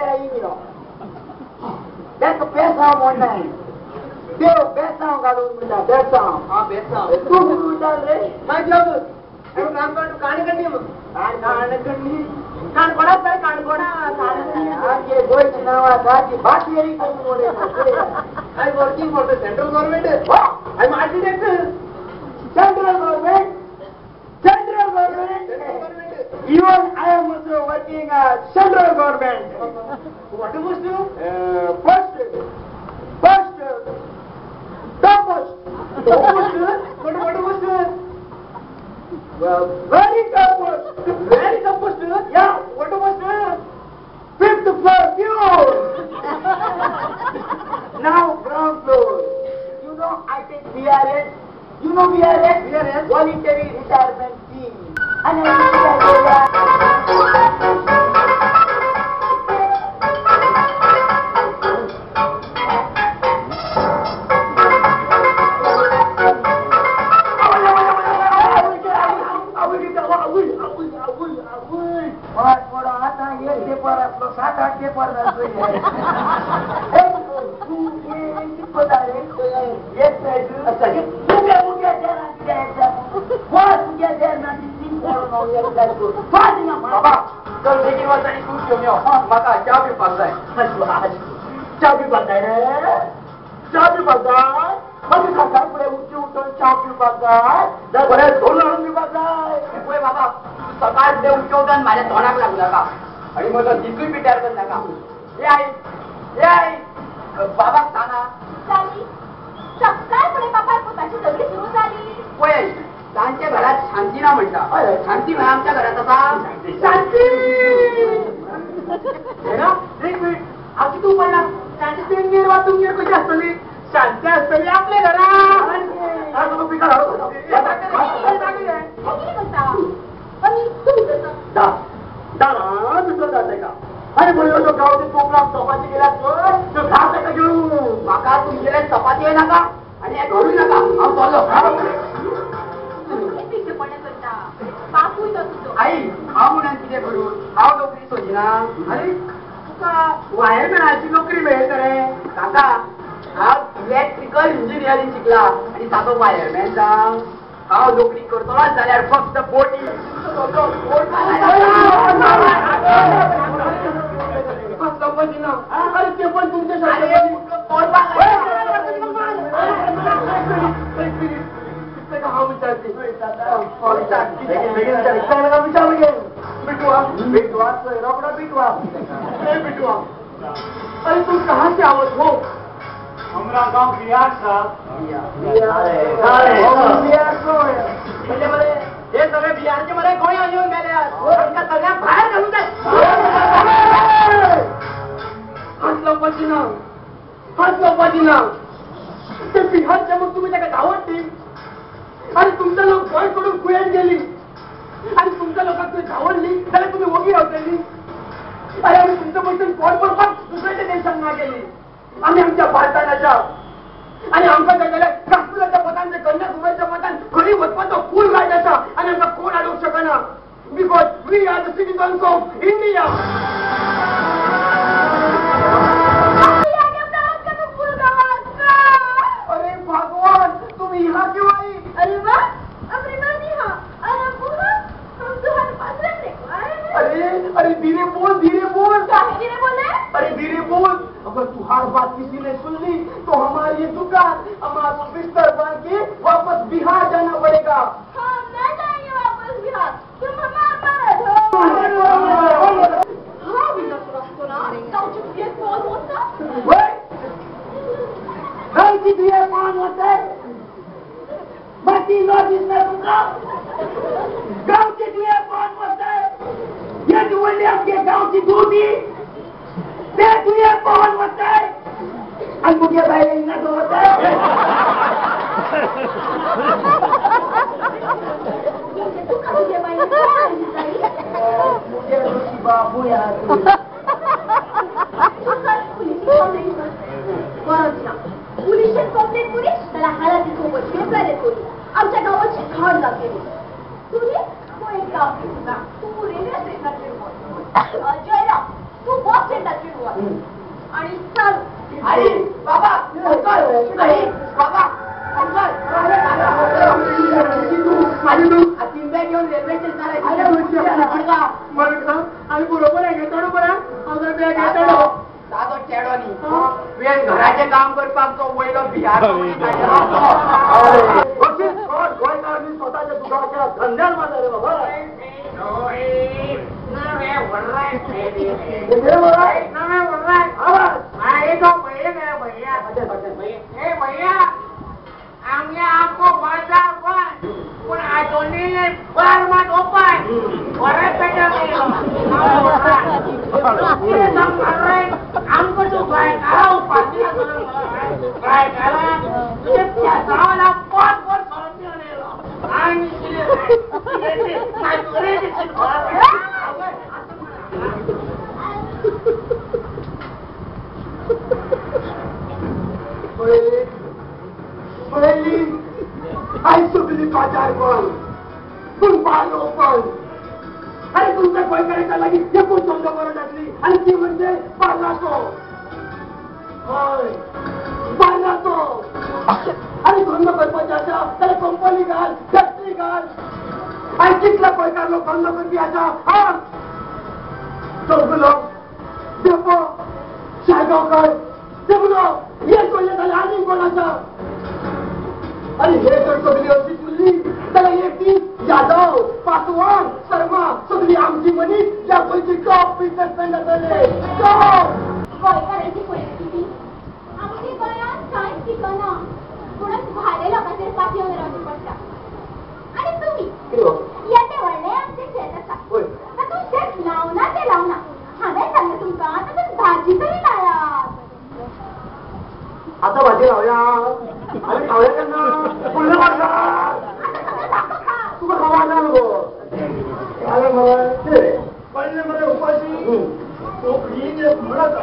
era Imino. That's a Bessam one time. Deu Bessam घालून म्हणता Bessam. हा बेसाव तू विचार रे. काय जॉब एवढं काम करतो काणकडणी मग काणकडणी काणकोडात काय काणकोडा आगे गोयची नावाचा की बाटलेरी करून मोडे I working for the central government I am architect central government even I am also working central government. What you must do? First, top post. What you must do? Well, very top post. Very supposed to? Yeah, What you must do? 5th floor pure. Now ground floor. You know I take VRS. You know VRS? VRS? Voluntary retirement scheme. And I माझ्या तोंडाक लागू नका आणि मला दिसून बी तयार करू नका हे आई बाबा सांगा सकाळपुढे बाबा पोताची सगळी सुरू झाली होय त्यांच्या घरात शांती ना म्हणता शांती म्हणा आमच्या घरात आता शांती एक मिनिट अगदी तू म्हणला शांती तेंगेर वा तुमगेर कशी असतली शांती असतली आपल्या घरात अरे बोललो तो गावचे तोपला चपाती गेला तो घास का घेऊ माका तुमच्या चपाती आहे नका आणि हे घडू नका आई हा म्हणून किती करून हा नोकरी सोजी ना अरे तुका वायरमॅनाची नोकरी मिळेल रे काका हा इलेक्ट्रिकल इंजिनिअरिंग शिकला आणि ताका वायरमॅन जावं हांव नोकरी करतलो जाल्यार फक्त बोटी अरे ते पण तुमच्या अरे तुम कहाँ से आवत हो हमारा गांव बिहार साहब हे सगळे बिहारचे मला गोळ्या येऊन गेले सगळ्या बाहेर घालून जाय हसलोपाची ते बिहारच्या मग तुम्ही त्याला धावत आणि तुमच्या लोक गोय कडून कुयात गेली आणि तुमच्या लोकांना तुम्ही धावडली त्याला तुम्ही वगी रावलेली अरे आम्ही तुमचं पैसे कोण पण दुसऱ्याच्या देशांना गेली आम्ही आमच्या भारताच्या आणि आमच्या जगाला काश्मीराच्या पदांचे कन्याकुमारीच्या पदां खरी वचपाचो फूल राजाचा आणि आमचा कोण अडवू शकना because we are the citizens of India अरे भगवान तुम्ही यहाँ क्यों आई अरे वाह अपने नानी हाँ अरे बुआ हम तुम्हारे पास रहने को आए हैं अरे धीरे बोल काहे धीरे बोले अरे धीरे बोल अगर तुम्हारी बात किसी ने सुन ली तो हमारी ये दुकान हमारा बिस्तर बांध के वापस बिहार जाना पड़ेगा हाँ मैं जाएंगे वापस बिहार तुम हमारा हो हाँ बिना सुना गाँव चुकी कौन होता गांवची दुया कौन होता है बाकी लोग इसमें रुका गांवची दुया कौन होता है ये दुवले आपके गांव की दूधी ते दुया कौन होता है और मुझे भाई इतना तो होता है मुझे रुचि बाबू याद पुलिसचे कंप्लेंट पुलिस त्याला हालाची सोबत घेतले कोणी आमच्या गावाची घाण लागली तुम्ही तो एक काम केला तू रेल्वे स्टेशनला जयराम तू बस स्टँडला आई बाबा अंकल आई बाबा अंकल माझी तू तिंब्या घेऊन रेल्वे स्टेशनला आणि बरोबर आहे घेतो बरं दादो चेडोनी वेळ घराचे काम करपाक तो वयलो बिहार स्वतःच्या दुकानाच्या धंद्यात माझा रे बाबा भैया आमने आपको बाजार बंद पण आजोनी ने बार मत ओपन और पेटा हमको तो भाई आओ पार्टी भाई करा ये क्या साला बहुत समझ नहीं लो आई इसलिए मैं तुरे से आई सगळी बाजार बंद पण बाल ओपन आणि तुमच्या काय करायचं लागी हे पण समजा बरं टाकली आणि ती म्हणजे बालातो बालातो आणि बंद करपाच्या त्याला कंपनी घाल फॅक्टरी घाल आणि कितला पैकार लोक बंद करते याचा हा चौगुलो देपो शागावकर देवलो हे कोणी झालं आणि कोणाचा आणि हे जर सगळी अशी तुलली त्याला एकटी यादव पासवान शर्मा सगळी आमची म्हणी यापैकी टॉप बिझनेसमॅन झाले करायची परिस्थिती आमची बयान काय शिकवणं कोणाच भाडे लोकांचे पाठीवर राहून पडता आणि तुम्ही येते वळले आमचे शेत असा तर तू शेत लावना ते लावना हांवें सांगले तुमका आता तू भाजी तरी लायात आता भाजी लावूया आणि खाऊया त्यांना पुढल्या वर्षात तुला खावा नको पहिले मला उपाशी म्हणत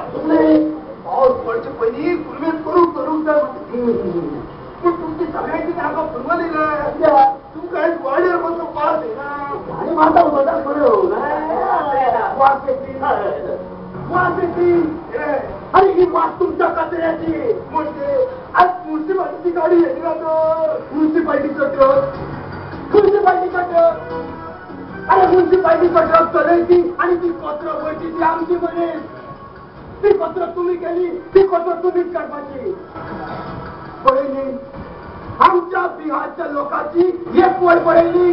पाऊस पडचे पहिली पूर्वेत करू पण तुमची सगळ्यांची जागा फुलवली ना तू काय वाढेल म्हणतो पास आहे ना आणि माझा होता खरं वास येते आणि ही वास तुमच्या कचऱ्याची म्हणजे आज म्युन्सिपाल्टीची गाडी येते ना तो म्युन्सिपाल्टीचं ट्रक अरे म्युन्सिपाल्टीचं ट्रक चलायची आणि ती कचरा वरची ती आमची म्हणे ती कचरा तुम्ही केली ती कचरा तुम्हीच काढवायची पडली आमच्या बिहारच्या लोकांची एक वळ पडली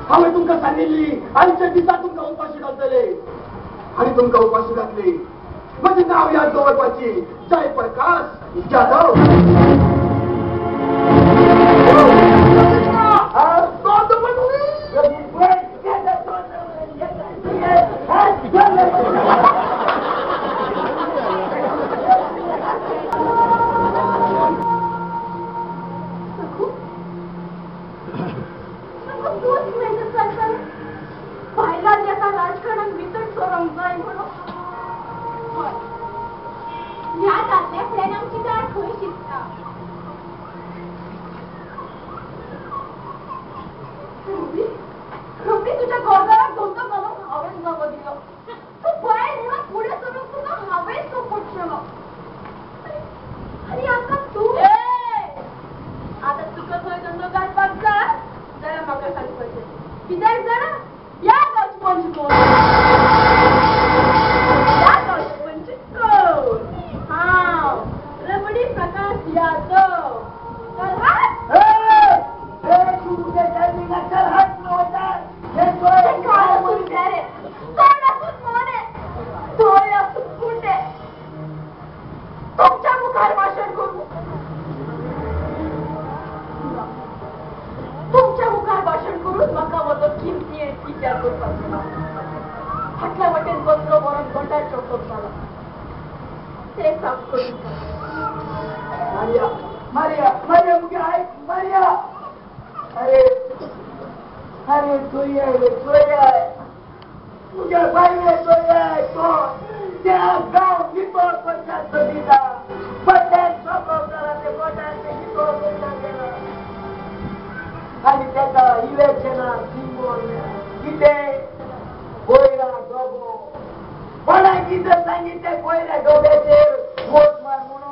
हांवें तुमकां सांगिल्ली आमच्या दिसा तुमकां उपाशी घालतले आणि तुमकां उपाशी घातली म्हणजे नाव याद दवरपाची जयप्रकाश जाधव सांगितले कोयऱ्या डोब्याचे मोठ मार म्हणून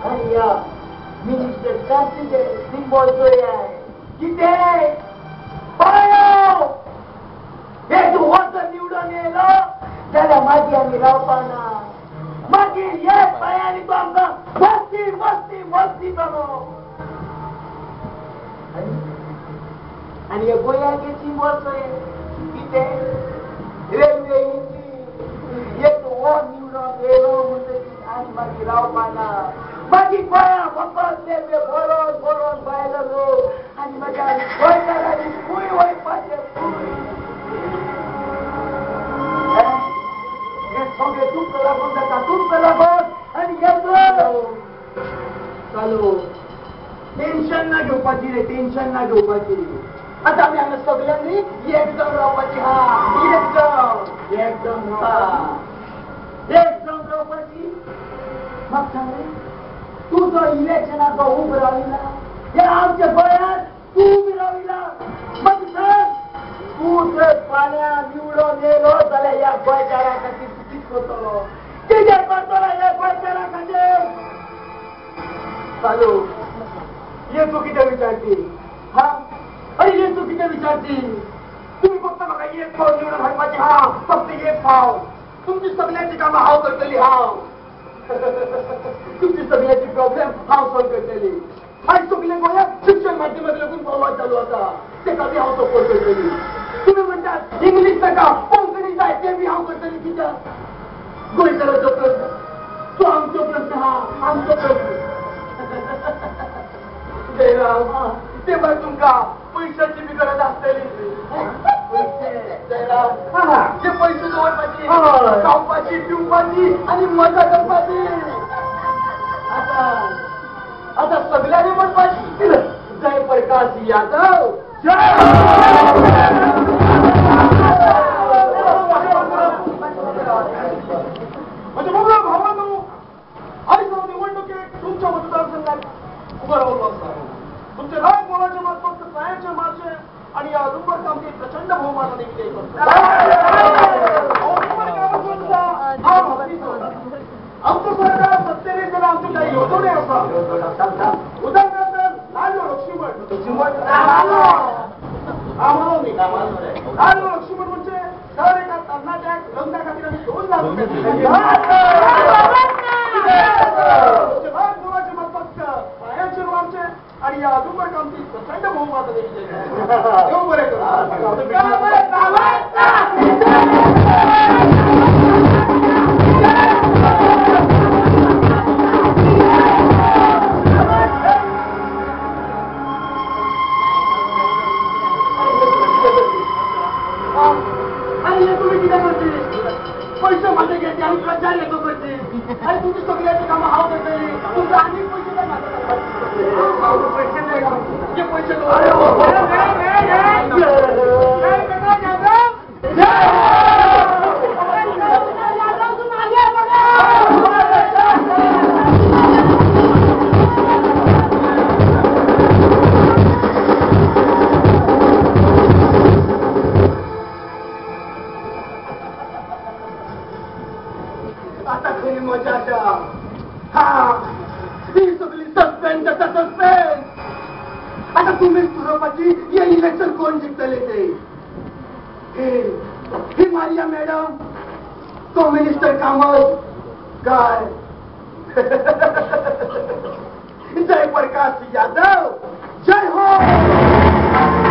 आणि या मिनिस्टर काशीचे सिंबॉल जोया किती पायो हे तू होत निवडून येलो त्याला माझी आम्ही रावपाना माझी ये पायानी तो आमका मस्ती मस्ती मस्ती करो आणि या गोयाचे सिंबॉल किती रेल्वे एक हो निवडून येलो म्हणते आणि माझी रावपाना माझी पाया फक्त रेल्वे भरून भरून बाहेर रो आणि माझ्या गोयकाराची फुई होई पाहिजे हे सगळे तुमचं लागून जाता तुमचं लागून आणि येतो चालू टेन्शन ना घेवपाची रे टेन्शन ना घेवपाची आता आम्ही आम्ही सगळ्यांनी एकदम रावपाची हा एकदम रावपाची मग सांग रे तू जो इलेक्शनाचा उभं राहिला या आमच्या गोयात तू उभी राहिला मग सांग तू जर पाण्या निवडून येलो जाल्यार या गोंयकारा खातीर कितें करतलो कितें करतलो या गोंयकारा खातीर चालू ये तू कितें विचारची हा अरे ये तू कितें विचारची तुम्ही फक्त म्हाका एक फावट निवडून हाडपाची हा फक्त एक फावट तुमची सगळ्यांची कामां हांव करतली हांव तुमची सगळ्याची प्रॉब्लेम हांव सॉल्व करतली आयज सगळे गोंयांत शिक्षण माध्यमांत लागून संवाद चालू आसा तेका बी हांव सपोर्ट करतली तुम्ही म्हणटात इंग्लीश नाका कोंकणी जाय ते बी हांव करतली कित्याक गोंयकाराचो प्रश्न तो आमचो प्रश्न हा आमचो प्रश्न जयराम ते पण तुमका पैशाची बी गरज असतली जे पैसे दवरपाची खावपाची पिवपाची आणि मजा करपाची आता सगळ्यांनी म्हणपाची जय प्रकाश यादव म्हणजे बघा भावांनो आणि निवडणुकीत तुमच्या मतदारसंघात उभं राहून असणार तुमचे राग बोलाचे मत फक्त पायाचे मार्चे आणि या अदुंबर कामगिरी प्रचंड बहुमानाने विजयी करतो आमचं सरकार सत्तेने येताना आमची काही योजने असतात उदाहरणार्थ लालो लक्ष्मण लालो लक्ष्मण म्हणजे दर एका तरणाट्या लग्ना खातीर आम्ही 2 लाख रुपये राग बोलाचे मत फक्त पायाचे आमचे आणि या अदुंबर कामगिरी प्रचंड बहुमानाने विजयी करतो बरे पैसे मध्ये घेते आणि प्रचार येतो करते आणि तुमची सगळ्याची कामं हाव करते तुमचे अनेक पैसे जे पैसे आता खरी मजा हा ही सगळी सस्पेन्स आता सस्पेन्स आता तुम्ही ठरवपाची हे इलेक्शन कोण जिंकतले ते ही मारिया मॅडम तो मिनिस्टर कामल काय जय प्रकाश यादव जय हो